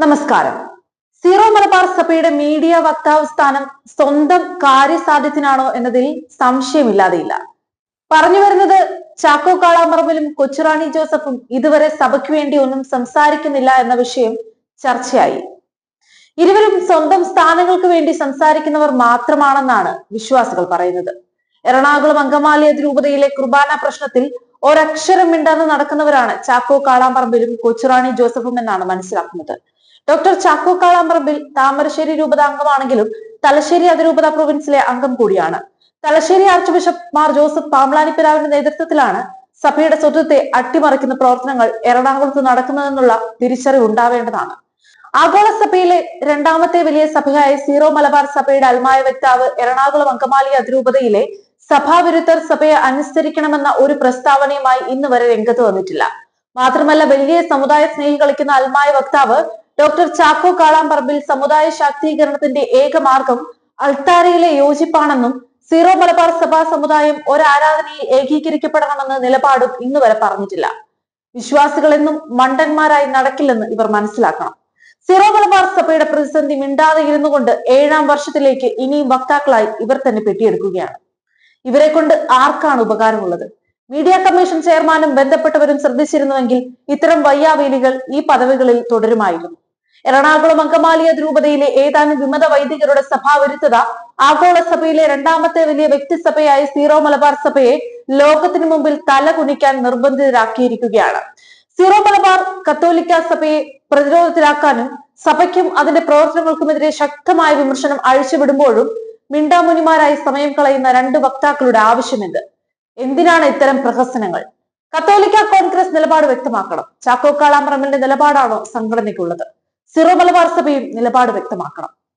നമസ്കാരം. സീറോ മലബാർ സഭയുടെ മീഡിയ വക്താവ് സ്ഥാനം സ്വന്തം കാര്യസാധ്യത്തിനാണോ എന്നതിൽ സംശയമില്ലാതെയില്ല. പറഞ്ഞു വരുന്നത് ചാക്കോ കാളാമ്പറമ്പിലും കൊച്ചുറാണി ജോസഫും ഇതുവരെ സഭയ്ക്ക് വേണ്ടി ഒന്നും സംസാരിക്കുന്നില്ല എന്ന വിഷയം ചർച്ചയായി. ഇരുവരും സ്വന്തം സ്ഥാനങ്ങൾക്ക് വേണ്ടി സംസാരിക്കുന്നവർ മാത്രമാണെന്നാണ് വിശ്വാസികൾ പറയുന്നത്. എറണാകുളം അങ്കമാലി അതിരൂപതയിലെ കുർബാന പ്രശ്നത്തിൽ ഒരക്ഷരം മിണ്ടാതെ നടക്കുന്നവരാണ് ചാക്കോ കാളാമ്പറമ്പിലും കൊച്ചുറാണി ജോസഫും എന്നാണ് മനസ്സിലാക്കുന്നത്. ഡോക്ടർ ചാക്കോ കാളാമ്പറമ്പിൽ താമരശ്ശേരി രൂപത അംഗമാണെങ്കിലും തലശ്ശേരി അതിരൂപത പ്രൊവിൻസിലെ അംഗം കൂടിയാണ്. തലശ്ശേരി ആർച്ച് ബിഷപ്പ് മാർ ജോസഫ് പാമ്പ്ളാനിപ്പിതാവിന്റെ നേതൃത്വത്തിലാണ് സഭയുടെ സ്വത്വത്തെ അട്ടിമറിക്കുന്ന പ്രവർത്തനങ്ങൾ എറണാകുളത്ത് നടക്കുന്നതെന്നുള്ള തിരിച്ചറിവ് ഉണ്ടാവേണ്ടതാണ്. ആഗോള സഭയിലെ രണ്ടാമത്തെ വലിയ സഭയായ സീറോ മലബാർ സഭയുടെ അൽമായ വക്താവ് എറണാകുളം അങ്കമാലി അതിരൂപതയിലെ സഭാവിരുദ്ധർ സഭയെ അനുസരിക്കണമെന്ന ഒരു പ്രസ്താവനയുമായി ഇന്ന് വരെ രംഗത്ത് വന്നിട്ടില്ല. മാത്രമല്ല, വലിയ സമുദായ സ്നേഹി കളിക്കുന്ന അൽമായ വക്താവ് ഡോക്ടർ ചാക്കോ കാളാമ്പറമ്പിൽ സമുദായ ശാക്തീകരണത്തിന്റെ ഏക മാർഗം അൾത്താരയിലെ യോജിപ്പാണെന്നും സീറോ മലബാർ സഭാ സമുദായം ഒരാരാധനയിൽ ഏകീകരിക്കപ്പെടണമെന്ന നിലപാടും ഇന്ന് വരെ പറഞ്ഞിട്ടില്ല. വിശ്വാസികൾ എന്നും മണ്ടന്മാരായി നടക്കില്ലെന്ന് ഇവർ മനസ്സിലാക്കണം. സീറോ മലബാർ സഭയുടെ പ്രതിസന്ധി മിണ്ടാതെ ഇരുന്നു കൊണ്ട് 7ാം വർഷത്തിലേക്ക് ഇനിയും വക്താക്കളായി ഇവർ തന്നെ പെട്ടിയെടുക്കുകയാണ്. ഇവരെ കൊണ്ട് ആർക്കാണ് ഉപകാരമുള്ളത്? മീഡിയ കമ്മീഷൻ ചെയർമാനും ബന്ധപ്പെട്ടവരും ശ്രദ്ധിച്ചിരുന്നുവെങ്കിൽ ഇത്തരം വയ്യാവേലികൾ ഈ പദവികളിൽ തുടരുമായിരുന്നു. എറണാകുളം അങ്കമാലി അതിരൂപതയിലെ ഏതാനും വിമത വൈദികരുടെ സഭാവിരുദ്ധത ആഗോള സഭയിലെ രണ്ടാമത്തെ വലിയ വ്യക്തിസഭയായ സീറോ മലബാർ സഭയെ ലോകത്തിനു മുമ്പിൽ തല കുനിക്കാൻ നിർബന്ധിതരാക്കിയിരിക്കുകയാണ്. സീറോ മലബാർ കത്തോലിക്ക സഭയെ പ്രതിരോധത്തിലാക്കാനും സഭയ്ക്കും അതിന്റെ പ്രവർത്തനങ്ങൾക്കുമെതിരെ ശക്തമായ വിമർശനം അഴിച്ചുവിടുമ്പോഴും മിണ്ടാമുനിമാരായി സമയം കളയുന്ന രണ്ട് വക്താക്കളുടെ ആവശ്യമെന്ത്? എന്തിനാണ് ഇത്തരം പ്രഹസനങ്ങൾ? കത്തോലിക്ക കോൺഗ്രസ് നിലപാട് വ്യക്തമാക്കണം. ചാക്കോ കാളാമ്പറമ്പിലിന്റെ നിലപാടാണോ സംഘടനയ്ക്കുള്ളത്? സീറോ മലബാർ സഭയും നിലപാട് വ്യക്തമാക്കണം.